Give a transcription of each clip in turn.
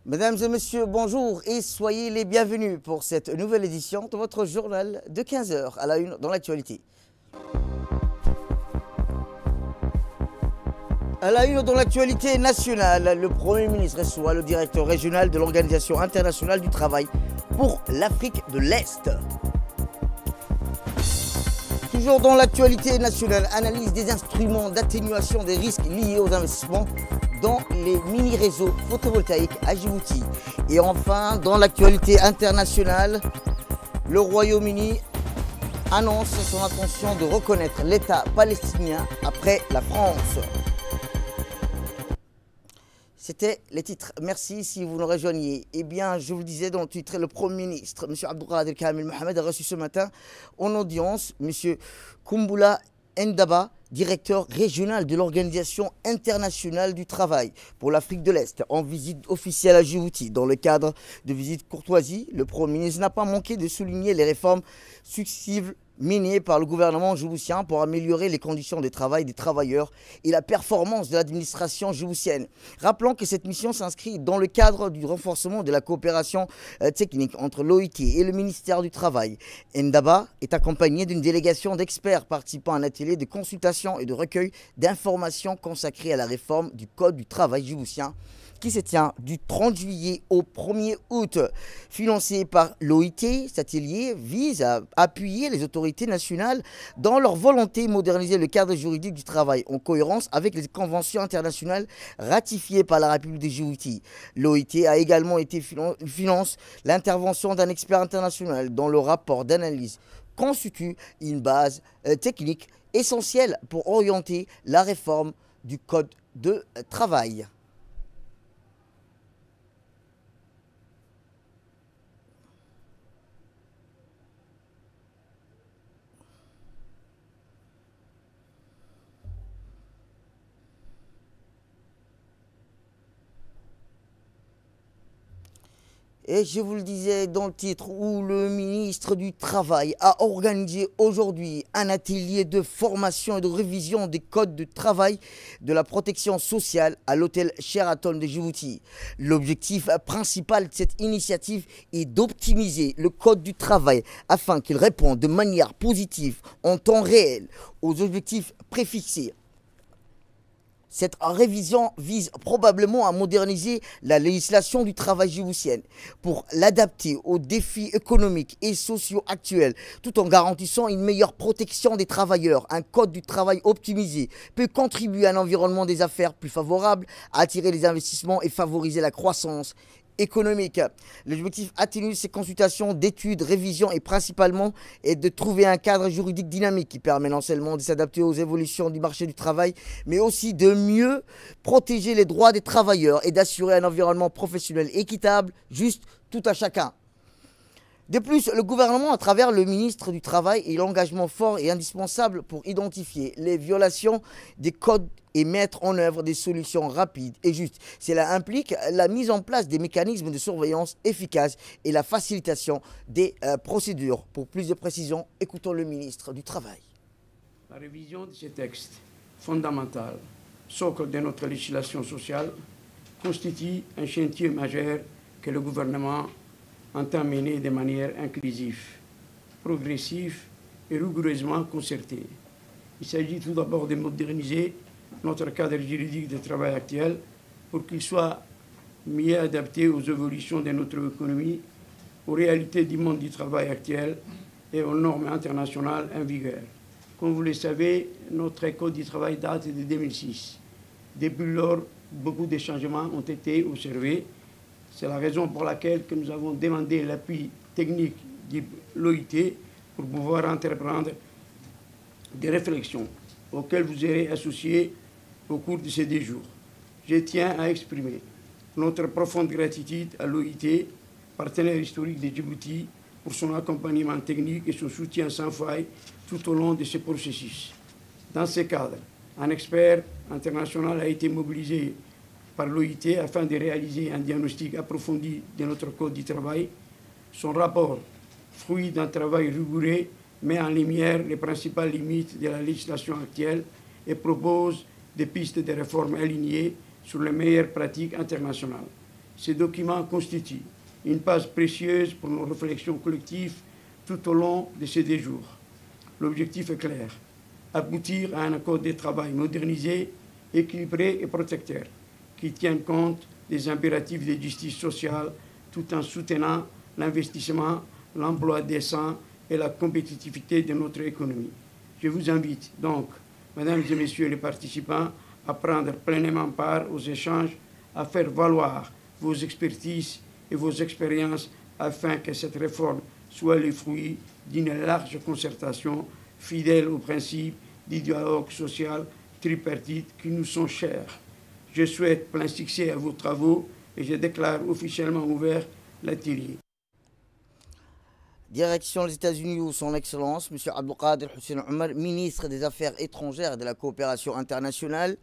Mesdames et messieurs, bonjour et soyez les bienvenus pour cette nouvelle édition de votre journal de 15 h à la une dans l'actualité. À la une dans l'actualité nationale, le Premier ministre reçoit le directeur régional de l'Organisation internationale du travail pour l'Afrique de l'Est. Toujours dans l'actualité nationale, analyse des instruments d'atténuation des risques liés aux investissements dans les mini-réseaux photovoltaïques à Djibouti. Et enfin, dans l'actualité internationale, le Royaume-Uni annonce son intention de reconnaître l'État palestinien après la France. C'était les titres. Merci si vous nous rejoignez. Eh bien, je vous le disais dans le titre, le Premier ministre, M. Abdelkader Kamel Mohamed, a reçu ce matin en audience M. Kumbula Ndaba, directeur régional de l'Organisation internationale du travail pour l'Afrique de l'Est, en visite officielle à Djibouti. Dans le cadre de visite courtoisie, le Premier ministre n'a pas manqué de souligner les réformes successives menées par le gouvernement djiboutien pour améliorer les conditions de travail des travailleurs et la performance de l'administration djiboutienne. Rappelons que cette mission s'inscrit dans le cadre du renforcement de la coopération technique entre l'OIT et le ministère du Travail. Ndaba est accompagné d'une délégation d'experts participant à un atelier de consultation et de recueil d'informations consacrées à la réforme du Code du travail djiboutien qui se tient du 30 juillet au 1er août. Financé par l'OIT, cet atelier vise à appuyer les autorités nationales dans leur volonté de moderniser le cadre juridique du travail en cohérence avec les conventions internationales ratifiées par la République de Djibouti. L'OIT a également finance l'intervention d'un expert international dont le rapport d'analyse constitue une base technique essentielle pour orienter la réforme du Code de travail. Et je vous le disais dans le titre où le ministre du Travail a organisé aujourd'hui un atelier de formation et de révision des codes de travail de la protection sociale à l'hôtel Sheraton de Djibouti. L'objectif principal de cette initiative est d'optimiser le code du travail afin qu'il réponde de manière positive en temps réel aux objectifs préfixés. Cette révision vise probablement à moderniser la législation du travail djiboutienne pour l'adapter aux défis économiques et sociaux actuels, tout en garantissant une meilleure protection des travailleurs. Un code du travail optimisé peut contribuer à un environnement des affaires plus favorable, à attirer les investissements et favoriser la croissance économique. L'objectif atténue ces consultations d'études, révisions et principalement est de trouver un cadre juridique dynamique qui permet non seulement de s'adapter aux évolutions du marché du travail, mais aussi de mieux protéger les droits des travailleurs et d'assurer un environnement professionnel équitable, juste, tout à chacun. De plus, le gouvernement, à travers le ministre du Travail, et l'engagement fort et indispensable pour identifier les violations des codes et mettre en œuvre des solutions rapides et justes. Cela implique la mise en place des mécanismes de surveillance efficaces et la facilitation des procédures. Pour plus de précisions, écoutons le ministre du Travail. La révision de ces textes fondamentaux, socle de notre législation sociale, constitue un chantier majeur que le gouvernement entend mener de manière inclusive, progressive et rigoureusement concertée. Il s'agit tout d'abord de moderniser notre cadre juridique de travail actuel pour qu'il soit mieux adapté aux évolutions de notre économie, aux réalités du monde du travail actuel et aux normes internationales en vigueur. Comme vous le savez, notre Code du travail date de 2006. Depuis lors, beaucoup de changements ont été observés. C'est la raison pour laquelle que nous avons demandé l'appui technique de l'OIT pour pouvoir entreprendre des réflexions auxquelles vous serez associés au cours de ces 2 jours. Je tiens à exprimer notre profonde gratitude à l'OIT, partenaire historique de Djibouti, pour son accompagnement technique et son soutien sans faille tout au long de ce processus. Dans ce cadre, un expert international a été mobilisé par l'OIT afin de réaliser un diagnostic approfondi de notre Code du travail. Son rapport, fruit d'un travail rigoureux, met en lumière les principales limites de la législation actuelle et propose des pistes de réforme alignées sur les meilleures pratiques internationales. Ces documents constituent une base précieuse pour nos réflexions collectives tout au long de ces 2 jours. L'objectif est clair, aboutir à un accord de travail modernisé, équilibré et protecteur, qui tienne compte des impératifs de justice sociale tout en soutenant l'investissement, l'emploi décent et la compétitivité de notre économie. Je vous invite donc, mesdames et messieurs les participants, à prendre pleinement part aux échanges, à faire valoir vos expertises et vos expériences afin que cette réforme soit le fruit d'une large concertation fidèle aux principes du dialogue social tripartite qui nous sont chers. Je souhaite plein succès à vos travaux et je déclare officiellement ouvert l'atelier. Direction les États-Unis où son Excellence, M. Abdelkader Hussein Omar, ministre des Affaires étrangères et de la coopération internationale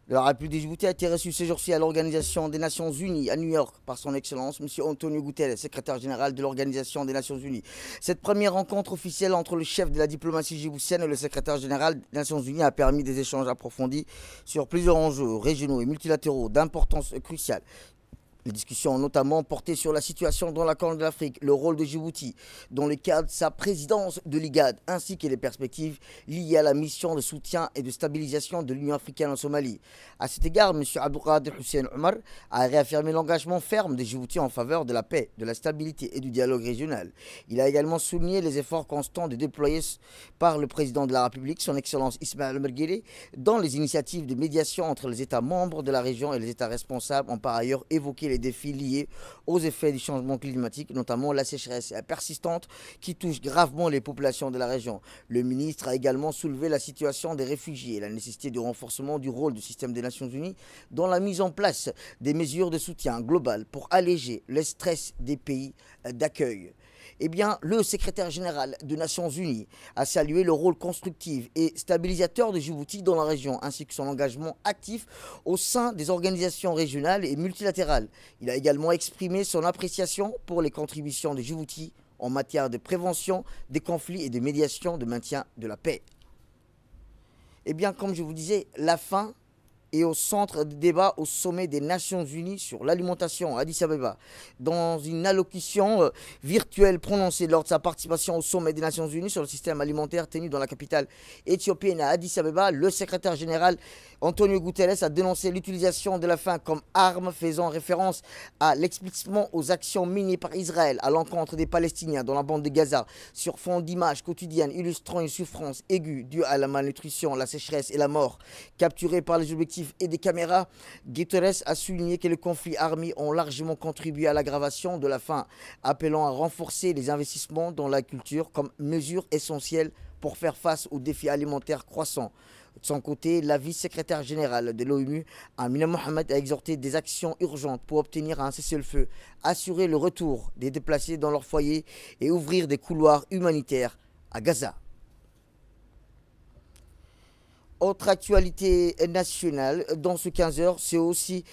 de la République de Djibouti, a été reçu ce jour-ci à l'Organisation des Nations Unies à New York par son Excellence, M. Antonio Guterres, secrétaire général de l'Organisation des Nations Unies. Cette première rencontre officielle entre le chef de la diplomatie djiboutienne et le secrétaire général des Nations Unies a permis des échanges approfondis sur plusieurs enjeux régionaux et multilatéraux d'importance cruciale. Les discussions ont notamment porté sur la situation dans la Corne de l'Afrique, le rôle de Djibouti dans le cadre de sa présidence de l'IGAD, ainsi que les perspectives liées à la mission de soutien et de stabilisation de l'Union africaine en Somalie. À cet égard, M. Abdelkader Hussein Omar a réaffirmé l'engagement ferme de Djibouti en faveur de la paix, de la stabilité et du dialogue régional. Il a également souligné les efforts constants déployés par le président de la République, son Excellence Ismaël Omar Guelleh, dans les initiatives de médiation entre les États membres de la région et les États responsables, ont par ailleurs évoqué les défis liés aux effets du changement climatique, notamment la sécheresse persistante qui touche gravement les populations de la région. Le ministre a également soulevé la situation des réfugiés et la nécessité du renforcement du rôle du système des Nations Unies dans la mise en place des mesures de soutien global pour alléger le stress des pays d'accueil. Eh bien, le secrétaire général des Nations Unies a salué le rôle constructif et stabilisateur de Djibouti dans la région, ainsi que son engagement actif au sein des organisations régionales et multilatérales. Il a également exprimé son appréciation pour les contributions de Djibouti en matière de prévention des conflits et de médiation de maintien de la paix. Eh bien, comme je vous disais, la fin est au centre des débats au sommet des Nations Unies sur l'alimentation à Addis Abeba. Dans une allocution virtuelle prononcée lors de sa participation au sommet des Nations Unies sur le système alimentaire tenu dans la capitale éthiopienne à Addis Abeba, le secrétaire général Antonio Guterres a dénoncé l'utilisation de la faim comme arme, faisant référence à l'explicitement aux actions menées par Israël à l'encontre des Palestiniens dans la bande de Gaza, sur fond d'images quotidiennes illustrant une souffrance aiguë due à la malnutrition, la sécheresse et la mort, capturée par les objectifs et des caméras. Guterres a souligné que les conflits armés ont largement contribué à l'aggravation de la faim, appelant à renforcer les investissements dans la culture comme mesure essentielle pour faire face aux défis alimentaires croissants. De son côté, la vice-secrétaire générale de l'ONU, Amina Mohamed, a exhorté des actions urgentes pour obtenir un cessez-le-feu, assurer le retour des déplacés dans leur foyer et ouvrir des couloirs humanitaires à Gaza. Autre actualité nationale, dans ce 15h, c'est aussi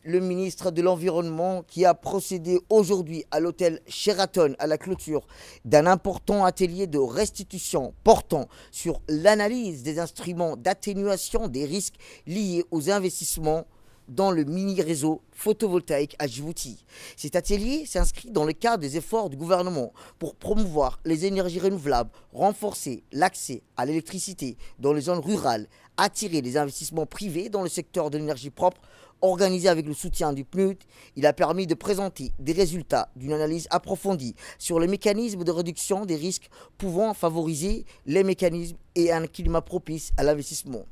le ministre de l'Environnement qui a procédé aujourd'hui à l'hôtel Sheraton à la clôture d'un important atelier de restitution portant sur l'analyse des instruments d'atténuation des risques liés aux investissements dans le mini-réseau photovoltaïque à Djibouti. Cet atelier s'inscrit dans le cadre des efforts du gouvernement pour promouvoir les énergies renouvelables, renforcer l'accès à l'électricité dans les zones rurales, attirer les investissements privés dans le secteur de l'énergie propre. Organisé avec le soutien du PNUD, il a permis de présenter des résultats d'une analyse approfondie sur les mécanismes de réduction des risques pouvant favoriser les mécanismes et un climat propice à l'investissement.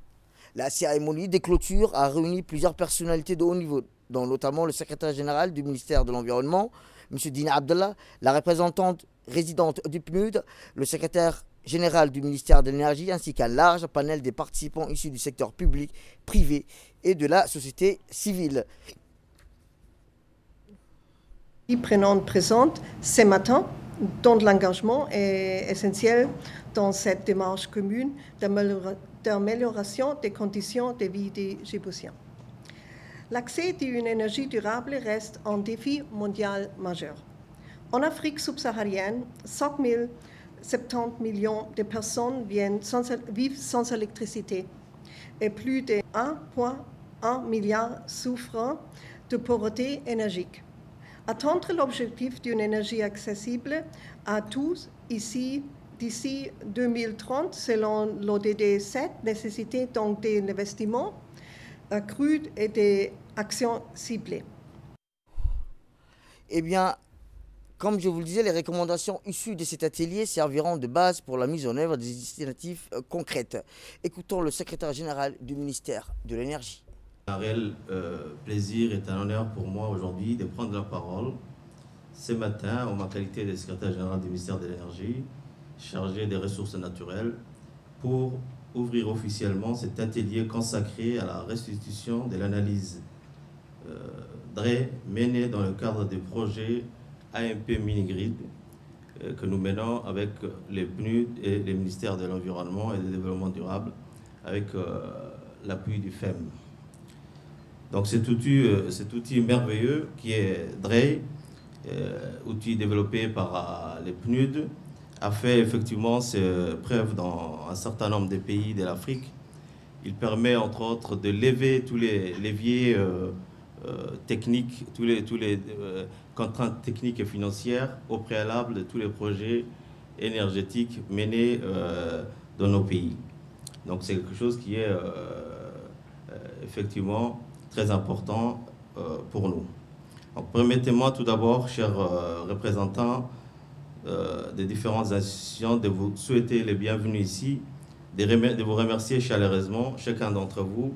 La cérémonie des clôtures a réuni plusieurs personnalités de haut niveau, dont notamment le secrétaire général du ministère de l'Environnement, M. Dina Abdallah, la représentante résidente du PNUD, le secrétaire général du ministère de l'Énergie, ainsi qu'un large panel des participants issus du secteur public, privé et de la société civile. Prenante présente ce matin, dont l'engagement est essentiel dans cette démarche commune d'amélioration des conditions de vie des Djiboutiens. L'accès à une énergie durable reste un défi mondial majeur. En Afrique subsaharienne, 570 millions de personnes vivent sans électricité et plus de 1,1 milliard souffrent de pauvreté énergétique. Atteindre l'objectif d'une énergie accessible à tous ici d'ici 2030, selon l'ODD 7, nécessite donc des investissements accrus et des actions ciblées. Eh bien, comme je vous le disais, les recommandations issues de cet atelier serviront de base pour la mise en œuvre des initiatives concrètes. Écoutons le secrétaire général du ministère de l'Énergie. Un réel plaisir et un honneur pour moi aujourd'hui de prendre la parole ce matin en ma qualité de secrétaire général du ministère de l'Énergie, chargé des ressources naturelles, pour ouvrir officiellement cet atelier consacré à la restitution de l'analyse DRE menée dans le cadre du projet AMP Mini-Grid que nous menons avec les PNUD et les ministères de l'Environnement et du Développement durable avec l'appui du FEM. Donc cet outil merveilleux qui est DRE, outil développé par les PNUD, a fait effectivement ses preuves dans un certain nombre de pays de l'Afrique. Il permet entre autres de lever tous les leviers techniques, tous les contraintes techniques et financières au préalable de tous les projets énergétiques menés dans nos pays. Donc c'est quelque chose qui est effectivement très important pour nous. Permettez-moi tout d'abord, chers représentants des différentes institutions, de vous souhaiter les bienvenus ici, de vous remercier chaleureusement, chacun d'entre vous.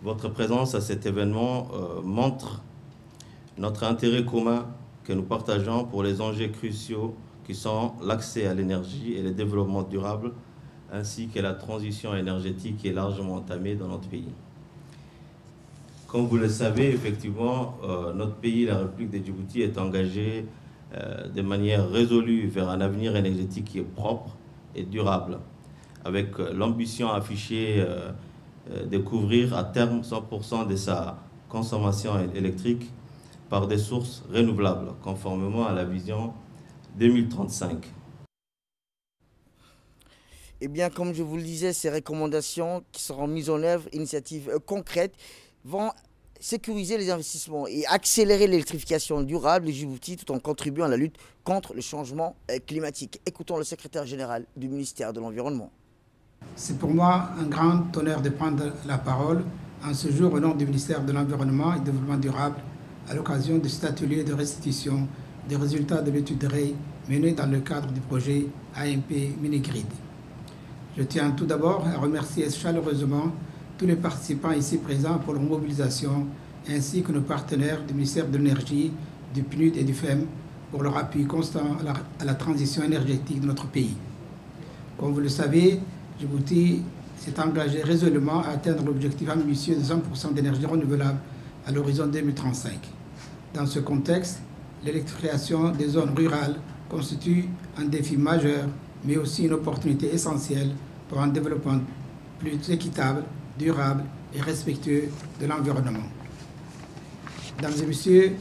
Votre présence à cet événement montre notre intérêt commun que nous partageons pour les enjeux cruciaux qui sont l'accès à l'énergie et le développement durable, ainsi que la transition énergétique qui est largement entamée dans notre pays. Comme vous le savez, effectivement, notre pays, la République de Djibouti, est engagé de manière résolue vers un avenir énergétique qui est propre et durable, avec l'ambition affichée de couvrir à terme 100% de sa consommation électrique par des sources renouvelables, conformément à la vision 2035. Eh bien, comme je vous le disais, ces recommandations qui seront mises en œuvre, initiatives concrètes, vont sécuriser les investissements et accélérer l'électrification durable de Djibouti tout en contribuant à la lutte contre le changement climatique. Écoutons le secrétaire général du ministère de l'Environnement. C'est pour moi un grand honneur de prendre la parole en ce jour au nom du ministère de l'Environnement et du Développement durable à l'occasion de cet atelier de restitution des résultats de l'étude REI menée dans le cadre du projet AMP Mini-Grid. Je tiens tout d'abord à remercier chaleureusement tous les participants ici présents pour leur mobilisation, ainsi que nos partenaires du ministère de l'Énergie, du PNUD et du FEM pour leur appui constant à la transition énergétique de notre pays. Comme vous le savez, Djibouti s'est engagé résolument à atteindre l'objectif ambitieux de 100% d'énergie renouvelable à l'horizon 2035. Dans ce contexte, l'électrification des zones rurales constitue un défi majeur, mais aussi une opportunité essentielle pour un développement plus équitable, durable et respectueux de l'environnement. Mesdames et messieurs,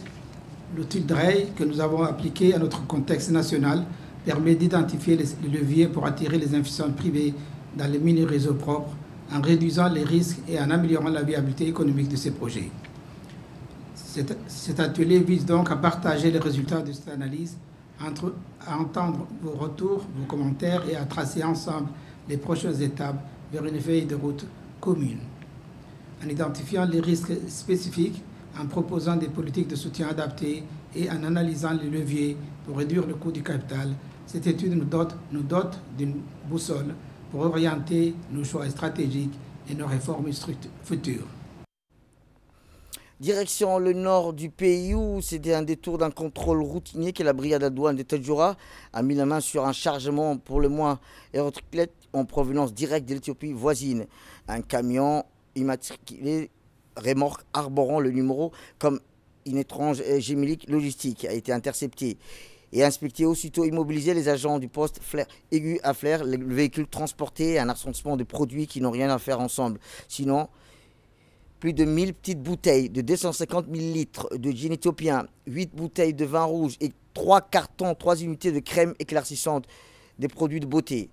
l'outil DREI que nous avons appliqué à notre contexte national permet d'identifier les leviers pour attirer les investissements privés dans les mini-réseaux propres en réduisant les risques et en améliorant la viabilité économique de ces projets. Cet atelier vise donc à partager les résultats de cette analyse, à entendre vos retours, vos commentaires et à tracer ensemble les prochaines étapes vers une feuille de route commune. En identifiant les risques spécifiques, en proposant des politiques de soutien adaptées et en analysant les leviers pour réduire le coût du capital, cette étude nous dote d'une boussole pour orienter nos choix stratégiques et nos réformes futures. Direction le nord du pays où c'était un détour d'un contrôle routinier que la brigade à douane de Tadjoura a mis la main sur un chargement pour le moins Héroclète en provenance directe de l'Éthiopie voisine. Un camion immatriculé remorque arborant le numéro comme une étrange gémilique logistique a été intercepté et inspecté. Aussitôt immobilisé, les agents du poste aigu à flair, le véhicule transporté et un assortiment de produits qui n'ont rien à faire ensemble. Sinon, plus de 1000 petites bouteilles de 250 ml de gin éthiopien, 8 bouteilles de vin rouge et 3 cartons, 3 unités de crème éclaircissante, des produits de beauté.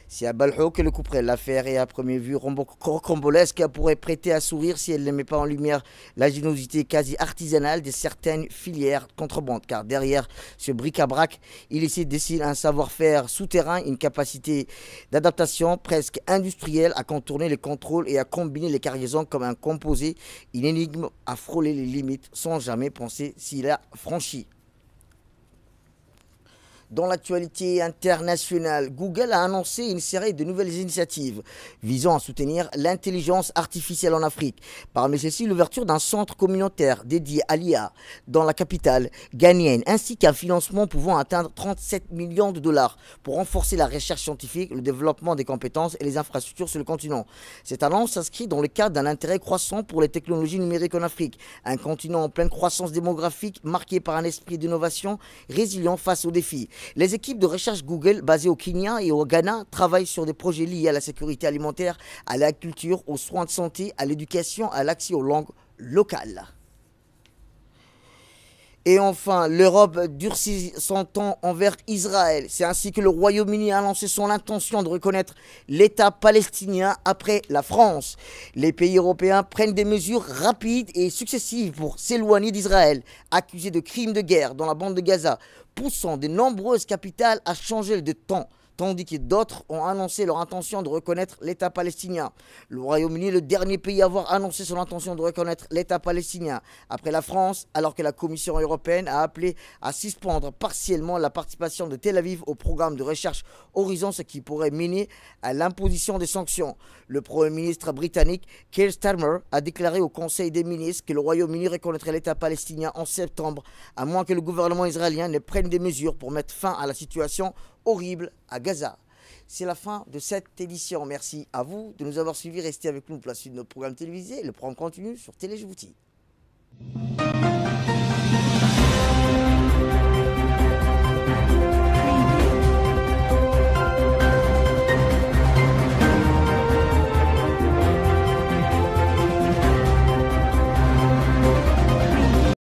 C'est à Balho que le couperait. L'affaire est à première vue rocambolesque, pourrait prêter à sourire si elle ne met pas en lumière l'ingéniosité quasi artisanale de certaines filières de contrebande. Car derrière ce bric-à-brac, il essaie de dessiner un savoir-faire souterrain, une capacité d'adaptation presque industrielle à contourner les contrôles et à combiner les cargaisons comme un composé, une énigme à frôler les limites sans jamais penser s'il a franchi. Dans l'actualité internationale, Google a annoncé une série de nouvelles initiatives visant à soutenir l'intelligence artificielle en Afrique. Parmi celles-ci, l'ouverture d'un centre communautaire dédié à l'IA dans la capitale ghanéenne, ainsi qu'un financement pouvant atteindre 37 millions de dollars pour renforcer la recherche scientifique, le développement des compétences et les infrastructures sur le continent. Cette annonce s'inscrit dans le cadre d'un intérêt croissant pour les technologies numériques en Afrique, un continent en pleine croissance démographique marqué par un esprit d'innovation résilient face aux défis. Les équipes de recherche Google basées au Kenya et au Ghana travaillent sur des projets liés à la sécurité alimentaire, à la culture, aux soins de santé, à l'éducation, à l'accès aux langues locales. Et enfin, l'Europe durcit son ton envers Israël. C'est ainsi que le Royaume-Uni a annoncé son intention de reconnaître l'État palestinien après la France. Les pays européens prennent des mesures rapides et successives pour s'éloigner d'Israël, accusé de crimes de guerre dans la bande de Gaza, poussant de nombreuses capitales à changer de ton, tandis que d'autres ont annoncé leur intention de reconnaître l'État palestinien. Le Royaume-Uni est le dernier pays à avoir annoncé son intention de reconnaître l'État palestinien, après la France, alors que la Commission européenne a appelé à suspendre partiellement la participation de Tel Aviv au programme de recherche Horizon, ce qui pourrait mener à l'imposition des sanctions. Le Premier ministre britannique Keir Starmer a déclaré au Conseil des ministres que le Royaume-Uni reconnaîtrait l'État palestinien en septembre, à moins que le gouvernement israélien ne prenne des mesures pour mettre fin à la situation horrible à Gaza. C'est la fin de cette édition. Merci à vous de nous avoir suivis. Restez avec nous pour la suite de notre programme télévisé. Le programme continue sur Télé Djibouti.